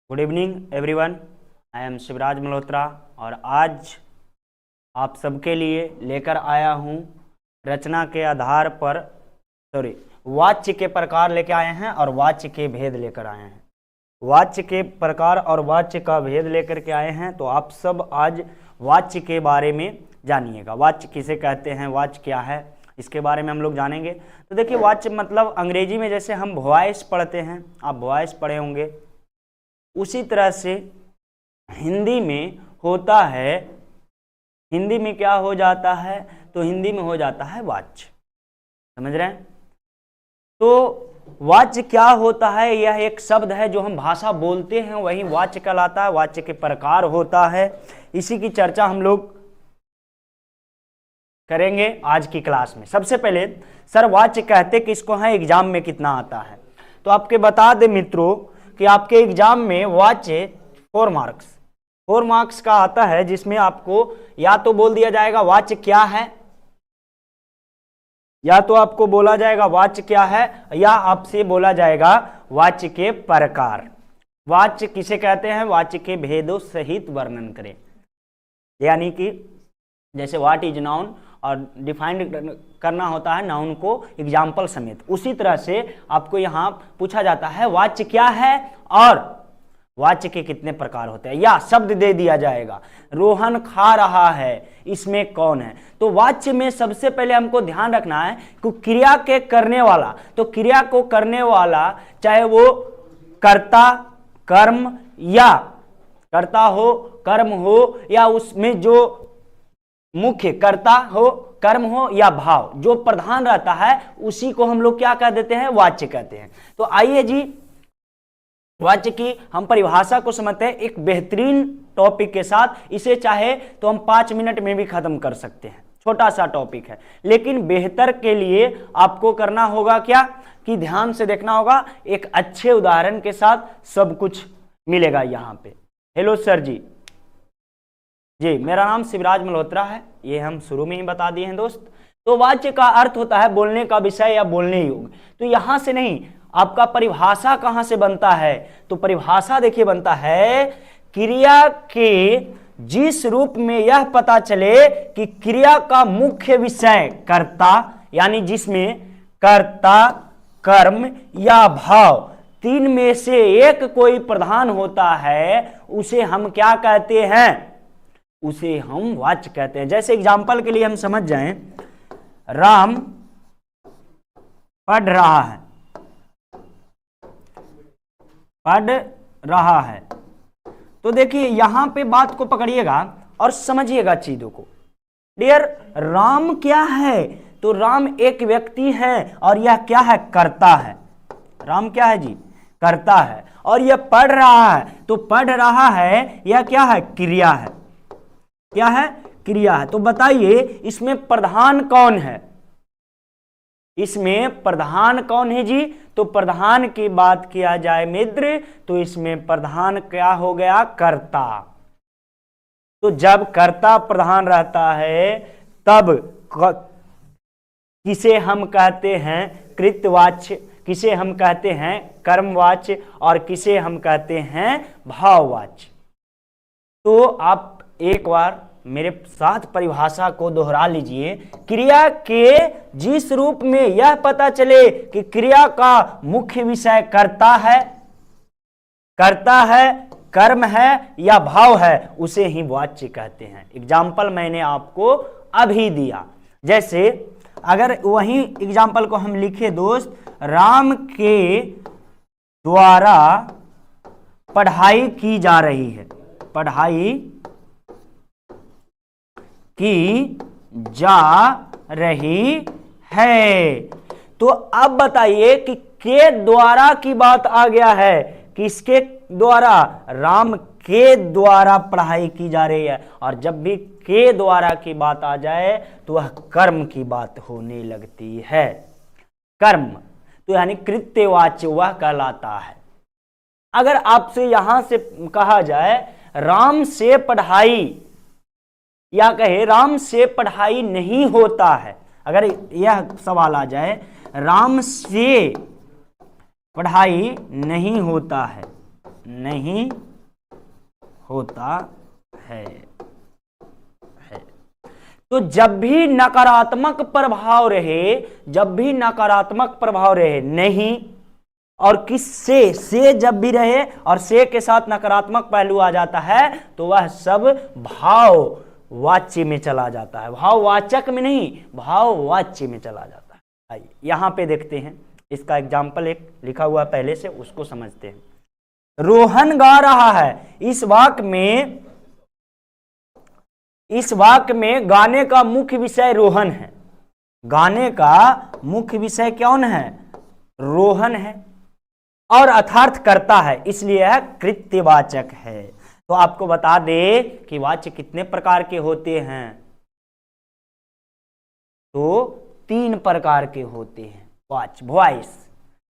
Good evening everyone. I am Shivraj Malhotra और आज आप सबके लिए लेकर आया हूँ रचना के आधार पर वाच्य के प्रकार लेकर आए हैं और वाच्य के भेद लेकर आए हैं। वाच्य के प्रकार और वाच्य का भेद लेकर के आए हैं, तो आप सब आज वाच्य के बारे में जानिएगा। वाच्य किसे कहते हैं, वाच्य क्या है, इसके बारे में हम लोग जानेंगे। तो देखिए, वाच्य मतलब अंग्रेजी में जैसे हम वॉइस पढ़ते हैं, आप वॉइस पढ़े होंगे, उसी तरह से हिंदी में होता है। हिंदी में क्या हो जाता है, तो हिंदी में हो जाता है वाच्य। समझ रहे हैं? तो वाच्य क्या होता है, यह एक शब्द है जो हम भाषा बोलते हैं, वही वाच्य कहलाता है। वाच्य के प्रकार होता है, इसी की चर्चा हम लोग करेंगे आज की क्लास में। सबसे पहले सर वाच्य कहते किसको है, एग्जाम में कितना आता है, तो आपके बता दे मित्रों कि आपके एग्जाम में वाच्य 4 मार्क्स का आता है, जिसमें आपको या तो बोल दिया जाएगा वाच्य क्या है, या तो आपको बोला जाएगा वाच्य क्या है, या आपसे बोला जाएगा वाच्य के प्रकार। वाच्य किसे कहते हैं, वाच्य के भेदों सहित वर्णन करें। यानी कि जैसे व्हाट इज नाउन और डिफाइंड करना होता है नाउन को एग्जाम्पल समेत, उसी तरह से आपको यहाँ पूछा जाता है वाच्य क्या है और वाच्य के कितने प्रकार होते हैं, या शब्द दे दिया जाएगा रोहन खा रहा है, इसमें कौन है। तो वाच्य में सबसे पहले हमको ध्यान रखना है कि क्रिया के करने वाला, तो क्रिया को करने वाला चाहे वो कर्ता कर्म या कर्ता हो कर्म हो, या उसमें जो मुख्य कर्ता हो कर्म हो या भाव जो प्रधान रहता है, उसी को हम लोग क्या कह देते हैं, वाच्य कहते हैं। तो आइए जी, वाच्य की हम परिभाषा को समझते हैं एक बेहतरीन टॉपिक के साथ। इसे चाहे तो हम 5 मिनट में भी खत्म कर सकते हैं, छोटा सा टॉपिक है, लेकिन बेहतर के लिए आपको करना होगा क्या कि ध्यान से देखना होगा, एक अच्छे उदाहरण के साथ सब कुछ मिलेगा यहाँ पे। हेलो सर जी, मेरा नाम शिवराज मल्होत्रा है, ये हम शुरू में ही बता दिए हैं दोस्त। तो वाच्य का अर्थ होता है बोलने का विषय या बोलने योग्य। तो यहां से नहीं, आपका परिभाषा कहां से बनता है, तो परिभाषा देखिए बनता है क्रिया के जिस रूप में यह पता चले कि क्रिया का मुख्य विषय कर्ता, यानी जिसमें कर्ता कर्म या भाव 3 में से एक कोई प्रधान होता है, उसे हम क्या कहते हैं, उसे हम वाच्य कहते हैं। जैसे एग्जाम्पल के लिए हम समझ जाएं, राम पढ़ रहा है, पढ़ रहा है। तो देखिए यहां पे बात को पकड़िएगा और समझिएगा चीजों को। डियर, राम क्या है, तो राम एक व्यक्ति है और यह क्या है, कर्ता है। राम क्या है जी, कर्ता है, और यह पढ़ रहा है, तो पढ़ रहा है यह क्या है, क्रिया है। क्या है, क्रिया है। तो बताइए इसमें प्रधान कौन है, इसमें प्रधान कौन है जी, तो प्रधान की बात किया जाए मित्र, तो इसमें प्रधान क्या हो गया, कर्ता। तो जब कर्ता प्रधान रहता है तब किसे हम कहते हैं कृतवाच्य, किसे हम कहते हैं कर्मवाच्य, और किसे हम कहते हैं भाववाच्य। तो आप एक बार मेरे साथ परिभाषा को दोहरा लीजिए। क्रिया के जिस रूप में यह पता चले कि क्रिया का मुख्य विषय कर्ता है कर्म है या भाव है, उसे ही वाच्य कहते हैं। एग्जाम्पल मैंने आपको अभी दिया। जैसे अगर वही एग्जाम्पल को हम लिखे दोस्त, राम के द्वारा पढ़ाई की जा रही है, पढ़ाई की जा रही है। तो अब बताइए कि के द्वारा की बात आ गया है, किसके द्वारा, राम के द्वारा पढ़ाई की जा रही है। और जब भी के द्वारा की बात आ जाए तो वह कर्म की बात होने लगती है। कर्म तो यानी कृत्यवाच्य वह कहलाता है। अगर आपसे यहां से कहा जाए राम से पढ़ाई, या कहे राम से पढ़ाई नहीं होता है, अगर यह सवाल आ जाए राम से पढ़ाई नहीं होता है, नहीं होता है। तो जब भी नकारात्मक प्रभाव रहे, जब भी नकारात्मक प्रभाव रहे नहीं, और किस से जब भी रहे और से के साथ नकारात्मक पहलू आ जाता है तो वह सब भाववाच्य में चला जाता है, भाववाचक में नहीं, भाववाच्य में चला जाता है। आइए यहां पे देखते हैं, इसका एग्जाम्पल एक लिखा हुआ पहले से, उसको समझते हैं। रोहन गा रहा है, इस वाक्य में गाने का मुख्य विषय रोहन है। गाने का मुख्य विषय कौन है? रोहन है, और अर्थार्थ करता है, इसलिए यह कृत्यवाचक है। तो आपको बता दे कि वाच्य कितने प्रकार के होते हैं? तो 3 प्रकार के होते हैं। वाच्य वॉइस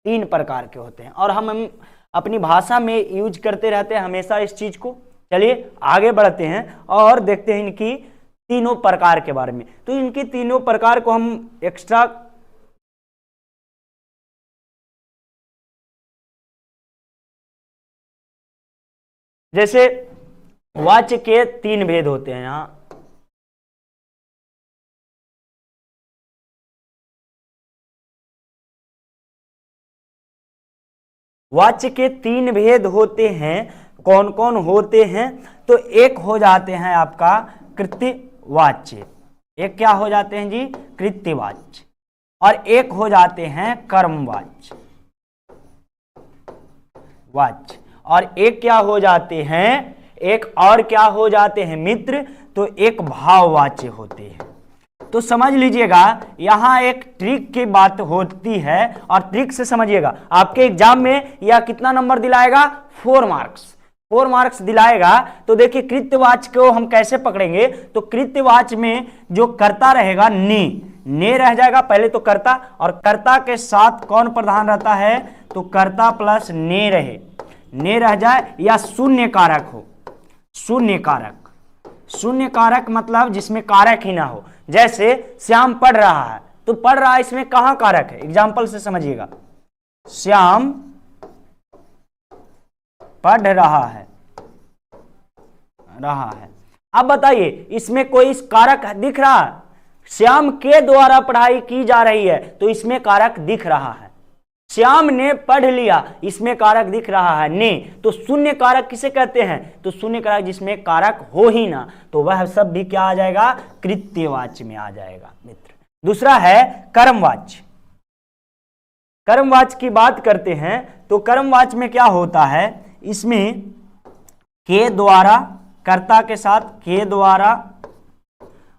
3 प्रकार के होते हैं, और हम अपनी भाषा में यूज करते रहते हैं हमेशा इस चीज को। चलिए आगे बढ़ते हैं और देखते हैं इनकी तीनों प्रकार के बारे में। तो इनकी तीनों प्रकार को हम एक्स्ट्रा जैसे वाच्य के 3 भेद होते हैं। यहां वाच्य के 3 भेद होते हैं। कौन कौन होते हैं? तो एक हो जाते हैं आपका कृत्यवाच्य, एक क्या हो जाते हैं जी? कृत्यवाच्य। और एक हो जाते हैं कर्मवाच्य वाच्य, और एक क्या हो जाते हैं? एक और क्या हो जाते हैं मित्र? तो एक भाववाच्य होते हैं। तो समझ लीजिएगा, यहां एक ट्रिक की बात होती है, और ट्रिक से समझिएगा। आपके एग्जाम में यह कितना नंबर दिलाएगा? 4 मार्क्स। 4 मार्क्स दिलाएगा। तो देखिए कृत्यवाच्य को हम कैसे पकड़ेंगे? तो कृत्यवाच्य में जो कर्ता रहेगा ने रह जाएगा पहले तो कर्ता, और कर्ता के साथ कौन प्रधान रहता है? तो कर्ता प्लस ने रहे, ने रह जाए, या शून्य कारक हो। शून्य कारक, शून्य कारक मतलब जिसमें कारक ही ना हो। जैसे श्याम पढ़ रहा है, तो पढ़ रहा है, इसमें कहां कारक है? एग्जाम्पल से समझिएगा। श्याम पढ़ रहा है, अब बताइए इसमें कोई कारक दिख रहा है? श्याम के द्वारा पढ़ाई की जा रही है, तो इसमें कारक दिख रहा है। श्याम ने पढ़ लिया, इसमें कारक दिख रहा है ने। तो शून्य कारक किसे कहते हैं? तो शून्य कारक जिसमें कारक हो ही ना, तो वह सब भी क्या आ जाएगा? कृत्यवाच्य में आ जाएगा मित्र। दूसरा है कर्मवाच्य। कर्मवाच्य की बात करते हैं, तो कर्मवाच्य में क्या होता है? इसमें के द्वारा, कर्ता के साथ के द्वारा,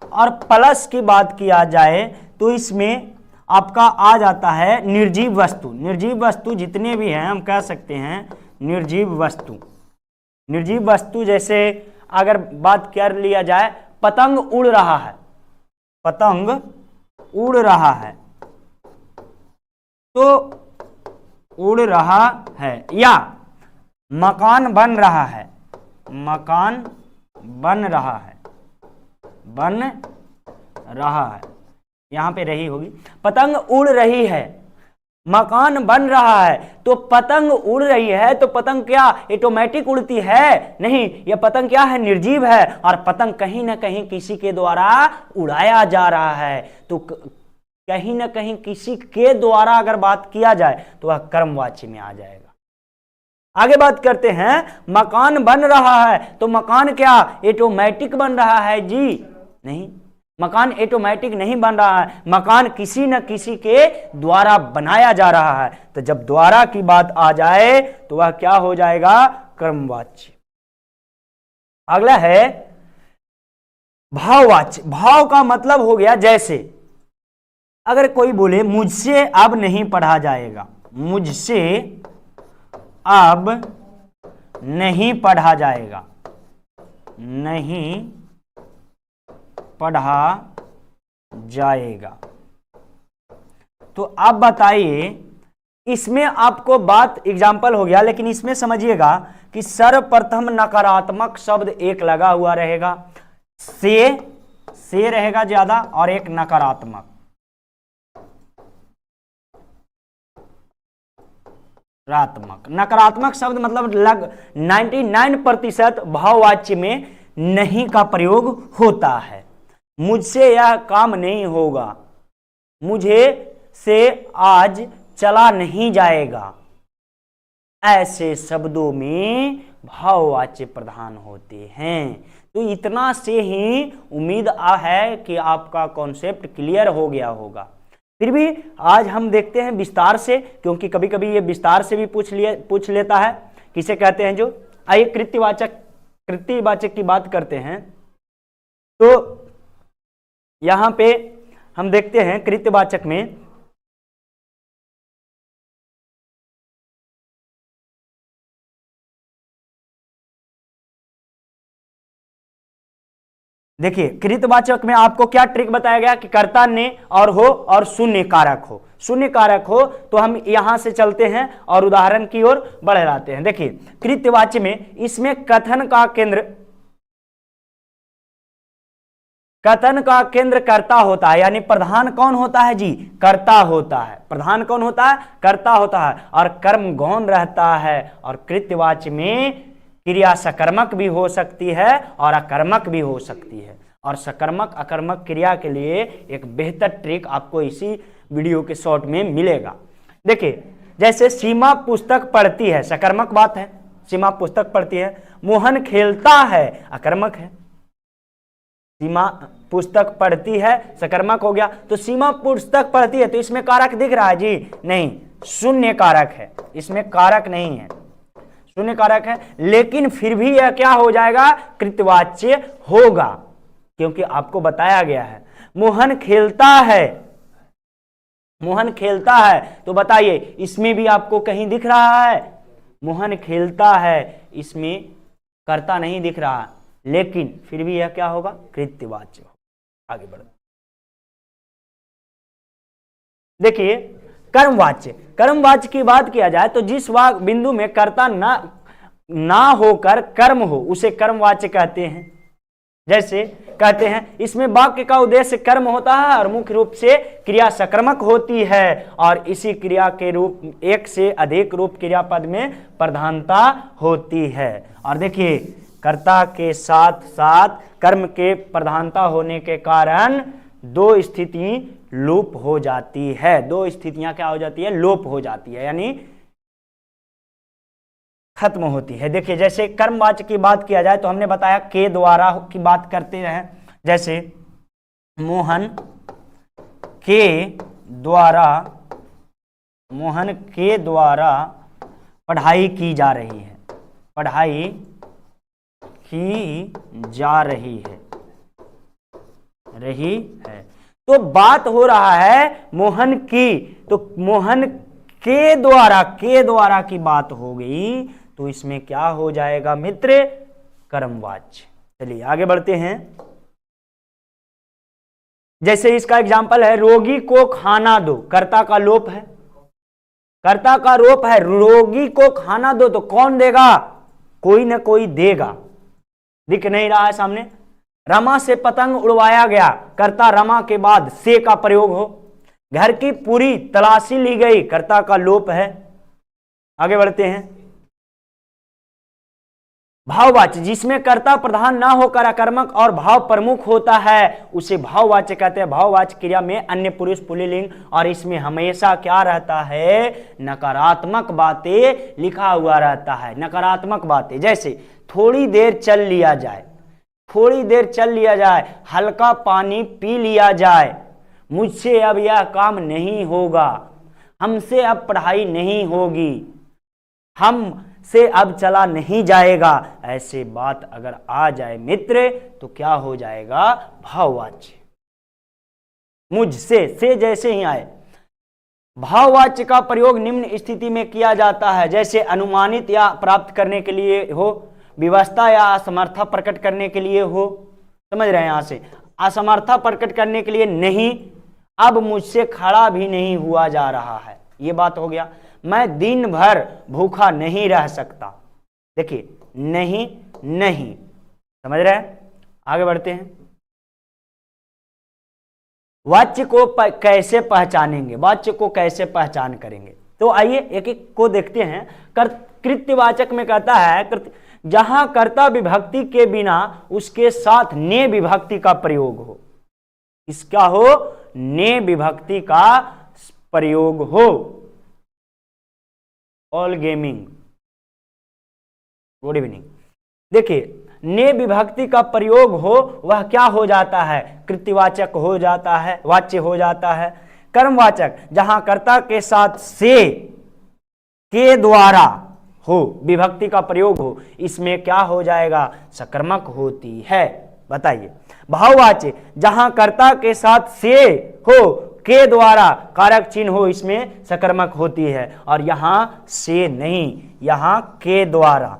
और प्लस की बात किया जाए तो इसमें आपका आ जाता है निर्जीव वस्तु। निर्जीव वस्तु जितने भी हैं हम कह सकते हैं निर्जीव वस्तु। निर्जीव वस्तु जैसे अगर बात कर लिया जाए, पतंग उड़ रहा है, पतंग उड़ रहा है, तो उड़ रहा है, या मकान बन रहा है, मकान बन रहा है, बन रहा है, यहां पे रही होगी। पतंग उड़ रही है, मकान बन रहा है। तो पतंग उड़ रही है, तो पतंग क्या ऑटोमेटिक उड़ती है? नहीं, यह पतंग क्या है? निर्जीव है, और पतंग कहीं ना कहीं किसी के द्वारा उड़ाया जा रहा है। तो कहीं ना कहीं किसी के द्वारा अगर बात किया जाए तो वह कर्मवाच्य में आ जाएगा। आगे बात करते हैं, मकान बन रहा है, तो मकान क्या ऑटोमेटिक बन रहा है जी? नहीं, मकान ऑटोमेटिक नहीं बन रहा है, मकान किसी न किसी के द्वारा बनाया जा रहा है। तो जब द्वारा की बात आ जाए तो वह क्या हो जाएगा? कर्मवाच्य। अगला है भाववाच्य। भाव का मतलब हो गया, जैसे अगर कोई बोले मुझसे अब नहीं पढ़ा जाएगा, मुझसे अब नहीं पढ़ा जाएगा, नहीं पढ़ा जाएगा। तो अब बताइए, इसमें आपको बात एग्जाम्पल हो गया, लेकिन इसमें समझिएगा कि सर्वप्रथम नकारात्मक शब्द एक लगा हुआ रहेगा, से रहेगा ज्यादा, और एक नकारात्मक। नकारात्मक। नकारात्मक शब्द मतलब 99% भाववाच्य में नहीं का प्रयोग होता है। मुझसे यह काम नहीं होगा, मुझे से आज चला नहीं जाएगा, ऐसे शब्दों में भाववाच्य प्रधान होते हैं। तो इतना से ही उम्मीद है कि आपका कॉन्सेप्ट क्लियर हो गया होगा। फिर भी आज हम देखते हैं विस्तार से, क्योंकि कभी कभी ये विस्तार से भी पूछ लेता है, किसे कहते हैं जो। आइए कृत्यवाचक की बात करते हैं। तो यहां पे हम देखते हैं कृत्यवाचक में देखिए, कृतवाचक में आपको क्या ट्रिक बताया गया कि कर्ता ने और हो और शून्य कारक हो। शून्य कारक हो तो हम यहां से चलते हैं और उदाहरण की ओर बढ़ जाते हैं। देखिए, कृतवाच्य में इसमें कथन का केंद्र कर्ता होता है, यानी प्रधान कौन होता है जी? कर्ता होता है। प्रधान कौन होता है? कर्ता होता है। और कर्म गौण रहता है। और कृत्यवाच्य में क्रिया सकर्मक भी हो सकती है और अकर्मक भी हो सकती है। और सकर्मक अकर्मक क्रिया के लिए एक बेहतर ट्रिक आपको इसी वीडियो के शॉर्ट में मिलेगा। देखिए, जैसे सीमा पुस्तक पढ़ती है, सकर्मक बात है, सीमा पुस्तक पढ़ती है। मोहन खेलता है, अकर्मक है। सीमा पुस्तक पढ़ती है, सकर्मक हो गया। तो सीमा पुस्तक पढ़ती है, तो इसमें कारक दिख रहा है जी? नहीं, शून्य कारक है, इसमें कारक नहीं है, शून्य कारक है। लेकिन फिर भी यह क्या हो जाएगा? कृतवाच्य होगा, क्योंकि आपको बताया गया है मोहन खेलता है। मोहन खेलता है, तो बताइए इसमें भी आपको कहीं दिख रहा है? मोहन खेलता है, इसमें कर्ता नहीं दिख रहा, लेकिन फिर भी यह क्या होगा? कृत्यवाच्य। आगे बढ़ो। देखिए, कर्मवाच्य की बात किया जाए तो जिस बिंदु में कर्ता ना होकर कर्म हो, उसे कर्मवाच्य कहते हैं। जैसे कहते हैं इसमें वाक्य का उद्देश्य कर्म होता है और मुख्य रूप से क्रिया सकर्मक होती है, और इसी क्रिया के रूप एक से अधिक रूप क्रियापद में प्रधानता होती है। और देखिए, कर्ता के साथ साथ कर्म के प्रधानता होने के कारण दो स्थिति लोप हो जाती है। दो स्थितियां क्या हो जाती है? लोप हो जाती है, यानी खत्म होती है। देखिए, जैसे कर्मवाच्य की बात किया जाए तो हमने बताया के द्वारा की बात करते हैं। जैसे मोहन के द्वारा पढ़ाई की जा रही है, पढ़ाई की जा रही है। तो बात हो रहा है मोहन की, तो मोहन के द्वारा की बात हो गई, तो इसमें क्या हो जाएगा मित्र? कर्मवाच्य। चलिए आगे बढ़ते हैं। जैसे इसका एग्जांपल है रोगी को खाना दो, कर्ता का लोप है, कर्ता का लोप है। रोगी को खाना दो, तो कौन देगा? कोई ना कोई देगा, दिख नहीं रहा है सामने। रमा से पतंग उड़वाया गया, कर्ता रमा के बाद से का प्रयोग हो। घर की पूरी तलाशी ली गई, कर्ता का लोप है। आगे बढ़ते हैं। भाववाच्य, जिसमें कर्ता प्रधान ना होकर अकर्मक और भाव प्रमुख होता है, उसे भाववाच्य कहते हैं। भाववाच्य क्रिया में अन्य पुरुष पुल्लिंग, और इसमें हमेशा क्या रहता है? नकारात्मक बातें लिखा हुआ रहता है। नकारात्मक बातें, जैसे थोड़ी देर चल लिया जाए, थोड़ी देर चल लिया जाए, हल्का पानी पी लिया जाए, मुझसे अब यह काम नहीं होगा, हमसे अब पढ़ाई नहीं होगी, हम से अब चला नहीं जाएगा। ऐसे बात अगर आ जाए मित्र, तो क्या हो जाएगा? भाववाच्य। मुझसे से जैसे ही आए। भाववाच्य का प्रयोग निम्न स्थिति में किया जाता है, जैसे अनुमानित या प्राप्त करने के लिए हो, व्यवस्था या असमर्था प्रकट करने के लिए हो। समझ रहे हैं? यहां से असमर्था प्रकट करने के लिए नहीं, अब मुझसे खड़ा भी नहीं हुआ जा रहा है, ये बात हो गया। मैं दिन भर भूखा नहीं रह सकता। देखिए, नहीं नहीं, समझ रहे हैं? आगे बढ़ते हैं। वाच्य को कैसे पहचानेंगे? वाच्य को कैसे पहचान करेंगे? तो आइए एक एक को देखते हैं। कृत्यवाचक में कहता है जहां कर्ता विभक्ति के बिना उसके साथ ने विभक्ति का प्रयोग हो। इसका हो, ने विभक्ति का प्रयोग हो। All gaming, good evening. देखिए, ने विभक्ति का प्रयोग हो, वह क्या हो जाता है? कृत्यवाचक हो जाता है, वाच्य हो जाता है। कर्मवाचक जहां कर्ता के साथ से, के द्वारा हो, विभक्ति का प्रयोग हो, इसमें क्या हो जाएगा? सकर्मक होती है। बताइए। भाववाच्य जहां कर्ता के साथ से हो, के द्वारा कारक चिन्ह हो, इसमें सकर्मक होती है। और यहां से नहीं, यहां के द्वारा,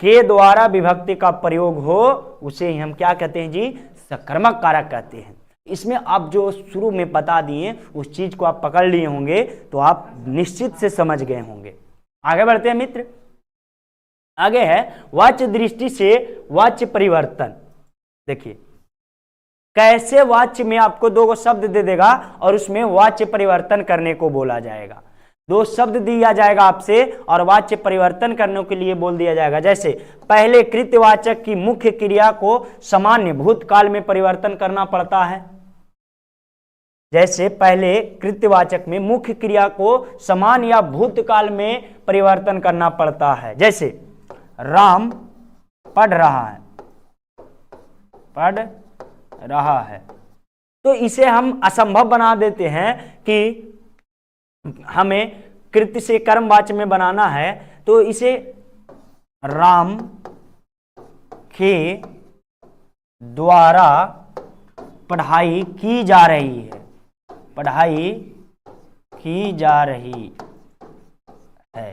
के द्वारा विभक्ति का प्रयोग हो, उसे ही हम क्या कहते हैं जी? सकर्मक कारक कहते हैं। इसमें आप जो शुरू में बता दिए उस चीज को आप पकड़ लिए होंगे तो आप निश्चित से समझ गए होंगे। आगे बढ़ते हैं मित्र। आगे है वाच्य दृष्टि से वाच्य परिवर्तन। देखिए कैसे वाच्य में आपको दो शब्द दे देगा और उसमें वाच्य परिवर्तन करने को बोला जाएगा। दो शब्द दिया जाएगा आपसे और वाच्य परिवर्तन करने के लिए बोल दिया जाएगा। जैसे पहले कृत्यवाचक की मुख्य क्रिया को सामान्य भूतकाल में परिवर्तन करना पड़ता है। जैसे पहले कृत्यवाचक में मुख्य क्रिया को समान या भूतकाल में परिवर्तन करना पड़ता है। जैसे राम पढ़ रहा है, पढ़ रहा है, तो इसे हम असंभव बना देते हैं कि हमें कृत्य से कर्मवाच्य में बनाना है, तो इसे राम के द्वारा पढ़ाई की जा रही है, पढ़ाई की जा रही है।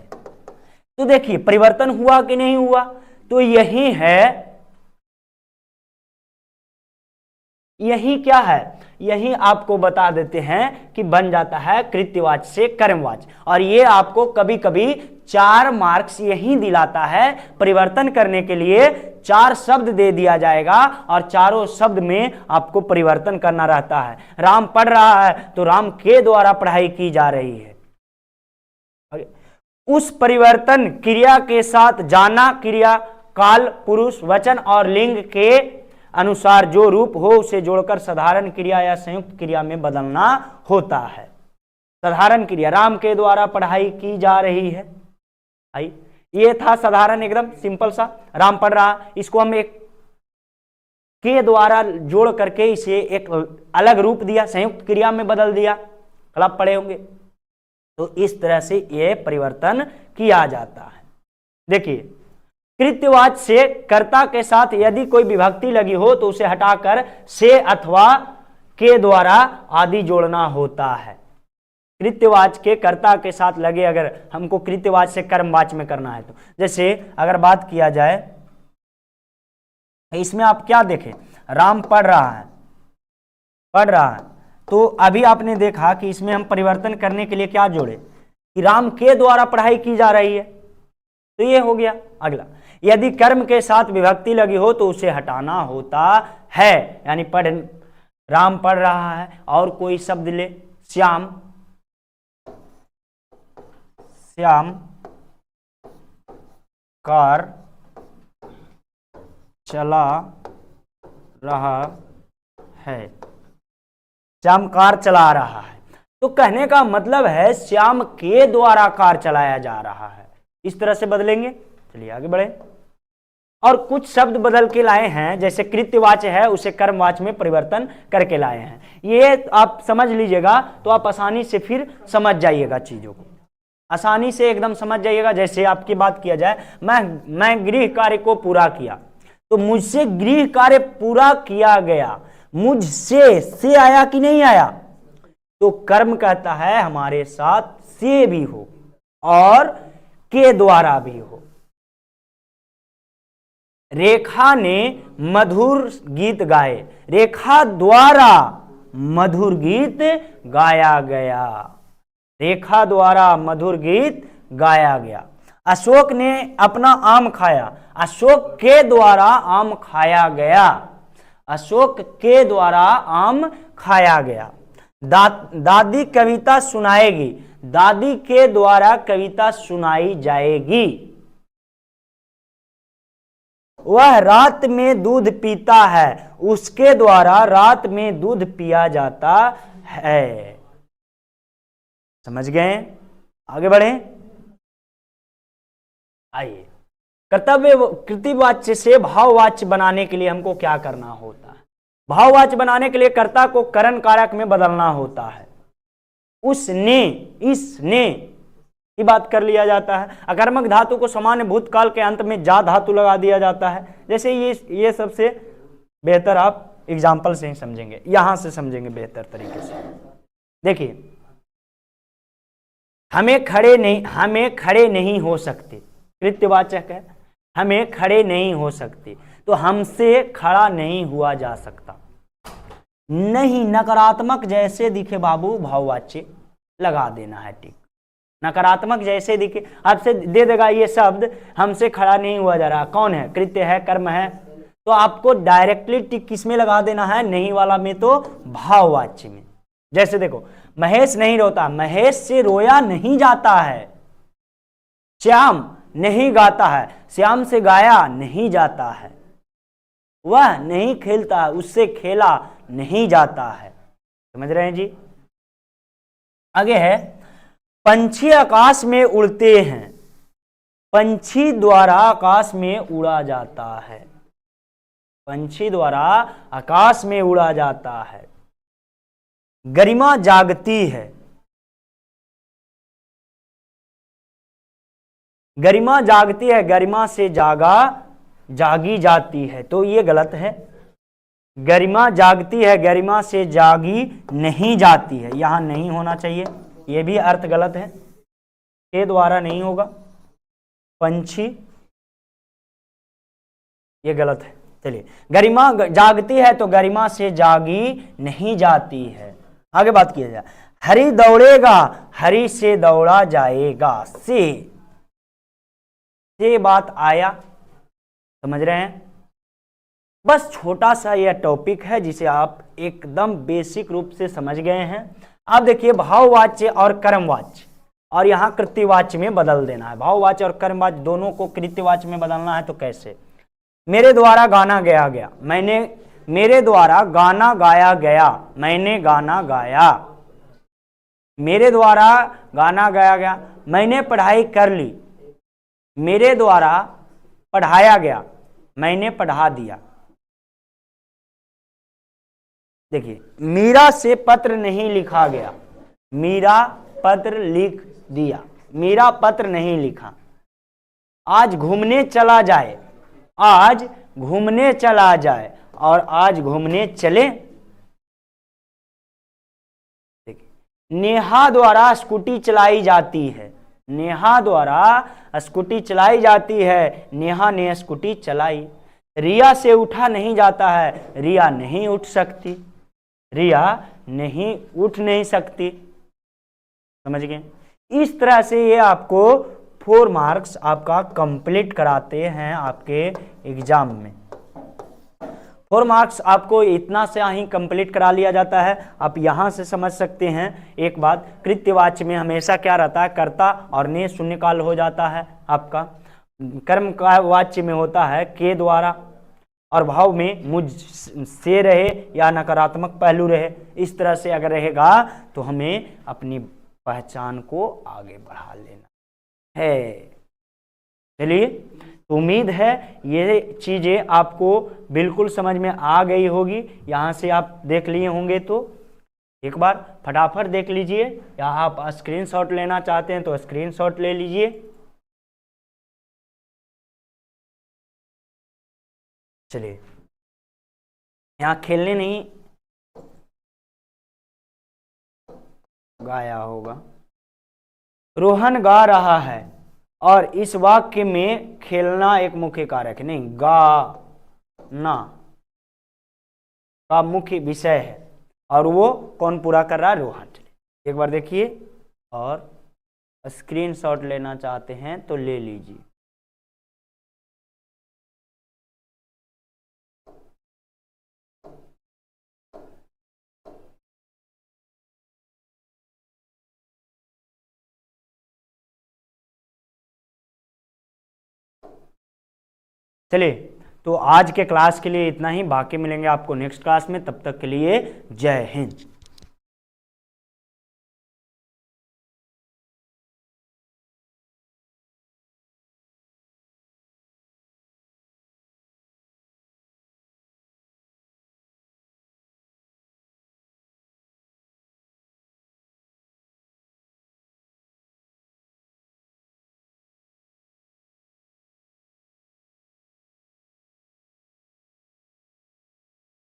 तो देखिए परिवर्तन हुआ कि नहीं हुआ? तो यही है, यही क्या है? यही आपको बता देते हैं कि बन जाता है कृत्यवाच्य से कर्मवाच्य। और ये आपको कभी कभी 4 मार्क्स यही दिलाता है। परिवर्तन करने के लिए 4 शब्द दे दिया जाएगा और चारों शब्द में आपको परिवर्तन करना रहता है। राम पढ़ रहा है तो राम के द्वारा पढ़ाई की जा रही है। उस परिवर्तन क्रिया के साथ जाना क्रिया काल, पुरुष, वचन और लिंग के अनुसार जो रूप हो उसे जोड़कर साधारण क्रिया या संयुक्त क्रिया में बदलना होता है। साधारण क्रिया राम के द्वारा पढ़ाई की जा रही है। आई, ये था साधारण एकदम सिंपल सा, राम पढ़ रहा। इसको हम एक के द्वारा जोड़ करके इसे एक अलग रूप दिया, संयुक्त क्रिया में बदल दिया। कल आप पढ़े होंगे। तो इस तरह से यह परिवर्तन किया जाता है। देखिए कृत्यवाच्य से कर्ता के साथ यदि कोई विभक्ति लगी हो तो उसे हटाकर से अथवा के द्वारा आदि जोड़ना होता है। कृत्यवाच्य के कर्ता के साथ लगे, अगर हमको कृत्यवाच्य से कर्मवाच्य में करना है तो जैसे अगर बात किया जाए इसमें आप क्या देखें, राम पढ़ रहा है, पढ़ रहा है, तो अभी आपने देखा कि इसमें हम परिवर्तन करने के लिए क्या जोड़े कि राम के द्वारा पढ़ाई की जा रही है, तो ये हो गया। अगला, यदि कर्म के साथ विभक्ति लगी हो तो उसे हटाना होता है। यानी राम पढ़ रहा है और कोई शब्द ले, श्याम, श्याम कार चला रहा है, श्याम कार चला रहा है। तो कहने का मतलब है श्याम के द्वारा कार चलाया जा रहा है। इस तरह से बदलेंगे। चलिए आगे बढ़े। और कुछ शब्द बदल के लाए हैं, जैसे कृत्यवाच्य है उसे कर्मवाच्य में परिवर्तन करके लाए हैं। ये आप समझ लीजिएगा तो आप आसानी से फिर समझ जाइएगा, चीजों को आसानी से एकदम समझ जाइएगा। जैसे आपकी बात किया जाए, मैं गृह कार्य को पूरा किया, तो मुझसे गृह कार्य पूरा किया गया, मुझसे से आया कि नहीं आया? तो कर्म कहता है हमारे साथ से भी हो और के द्वारा भी हो। रेखा ने मधुर गीत गाए, रेखा द्वारा मधुर गीत गाया गया, रेखा द्वारा मधुर गीत गाया गया। अशोक ने अपना आम खाया, अशोक के द्वारा आम खाया गया, अशोक के द्वारा आम खाया गया। दादी कविता सुनाएगी, दादी के द्वारा कविता सुनाई जाएगी। वह रात में दूध पीता है, उसके द्वारा रात में दूध पिया जाता है। समझ गए? आगे बढ़े। आइए, कर्तव्य कृतिवाच्य से भाववाच्य बनाने के लिए हमको क्या करना होता है? भाववाच्य बनाने के लिए कर्ता को करण कारक में बदलना होता है। उसने, इसने की बात कर लिया जाता है। अकर्मक धातु को सामान्य भूतकाल के अंत में जा धातु लगा दिया जाता है। जैसे ये सबसे बेहतर आप एग्जाम्पल से ही समझेंगे, यहां से समझेंगे बेहतर तरीके से। देखिए, हमें खड़े नहीं हो सकते, कृत्यवाचक है, हमें खड़े नहीं हो सकते, तो हमसे खड़ा नहीं हुआ जा सकता। नहीं, नकारात्मक जैसे दिखे बाबू भाववाच्य लगा देना है टिक। नकारात्मक जैसे दिखे आपसे दे देगा ये शब्द, हमसे खड़ा नहीं हुआ जा रहा, कौन है? कृत्य है, कर्म है, तो आपको डायरेक्टली टिक किस में लगा देना है? नहीं वाला में, तो भाववाच्य में। जैसे देखो, महेश नहीं रोता, महेश से रोया नहीं जाता है। श्याम नहीं गाता है, श्याम से गाया नहीं जाता है। वह नहीं खेलता, उससे खेला नहीं जाता है। समझ रहे हैं जी? आगे है, पंछी आकाश में उड़ते हैं, पंछी द्वारा आकाश में उड़ा जाता है, पंछी द्वारा आकाश में उड़ा जाता है। गरिमा जागती है, गरिमा जागती है, गरिमा से जागी जाती है, तो ये गलत है। गरिमा जागती है, गरिमा से जागी नहीं जाती है, यहां नहीं होना चाहिए, ये भी अर्थ गलत है, के द्वारा नहीं होगा। पंछी, ये गलत है। चलिए, गरिमा जागती है तो गरिमा से जागी नहीं जाती है। आगे बात किया जाए, हरि दौड़ेगा, हरि से दौड़ा जाएगा, से बात आया। समझ रहे हैं? बस छोटा सा यह टॉपिक है जिसे आप एकदम बेसिक रूप से समझ गए हैं। अब देखिए, भाववाच्य और कर्मवाच्य, और यहां कृत्यवाच्य में बदल देना है। भाववाच्य और कर्मवाच्य दोनों को कृत्यवाच्य में बदलना है, तो कैसे? मेरे द्वारा गाना गाया गया, मैंने, मेरे द्वारा गाना गाया गया, मैंने गाना गाया। मेरे द्वारा गाना गाया गया, मैंने पढ़ाई कर ली, मेरे द्वारा पढ़ाया गया, मैंने पढ़ा दिया। देखिए, मीरा से पत्र नहीं लिखा गया, मीरा पत्र लिख दिया, मीरा पत्र नहीं लिखा। आज घूमने चला जाए, आज घूमने चला जाए, और आज घूमने चले। देखिए, नेहा द्वारा स्कूटी चलाई जाती है, नेहा द्वारा स्कूटी चलाई जाती है, नेहा ने स्कूटी चलाई। रिया से उठा नहीं जाता है, रिया नहीं उठ सकती, रिया नहीं उठ नहीं सकती। समझ गए? इस तरह से ये आपको 4 मार्क्स आपका कंप्लीट कराते हैं आपके एग्जाम में। 4 मार्क्स आपको इतना से ही कंप्लीट करा लिया जाता है। आप यहां से समझ सकते हैं एक बात, कृत्यवाच्य में हमेशा क्या रहता है? कर्ता और ने शून्यकाल हो जाता है आपका। कर्म का वाच्य में होता है के द्वारा, और भाव में मुझ से रहे या नकारात्मक पहलू रहे। इस तरह से अगर रहेगा तो हमें अपनी पहचान को आगे बढ़ा लेना है। चलिए, तो उम्मीद है ये चीजें आपको बिल्कुल समझ में आ गई होगी। यहां से आप देख लिए होंगे तो एक बार फटाफट देख लीजिए, या आप स्क्रीनशॉट लेना चाहते हैं तो स्क्रीनशॉट ले लीजिए। चलिए, यहां खेलने नहीं गाया होगा। रोहन गा रहा है, और इस वाक्य में खेलना एक मुख्य कारक है, नहीं, गाना का मुख्य विषय है, और वो कौन पूरा कर रहा है? रोहन। एक बार देखिए, और स्क्रीनशॉट लेना चाहते हैं तो ले लीजिए। चलिए, तो आज के क्लास के लिए इतना ही, बाकी मिलेंगे आपको नेक्स्ट क्लास में, तब तक के लिए जय हिंद।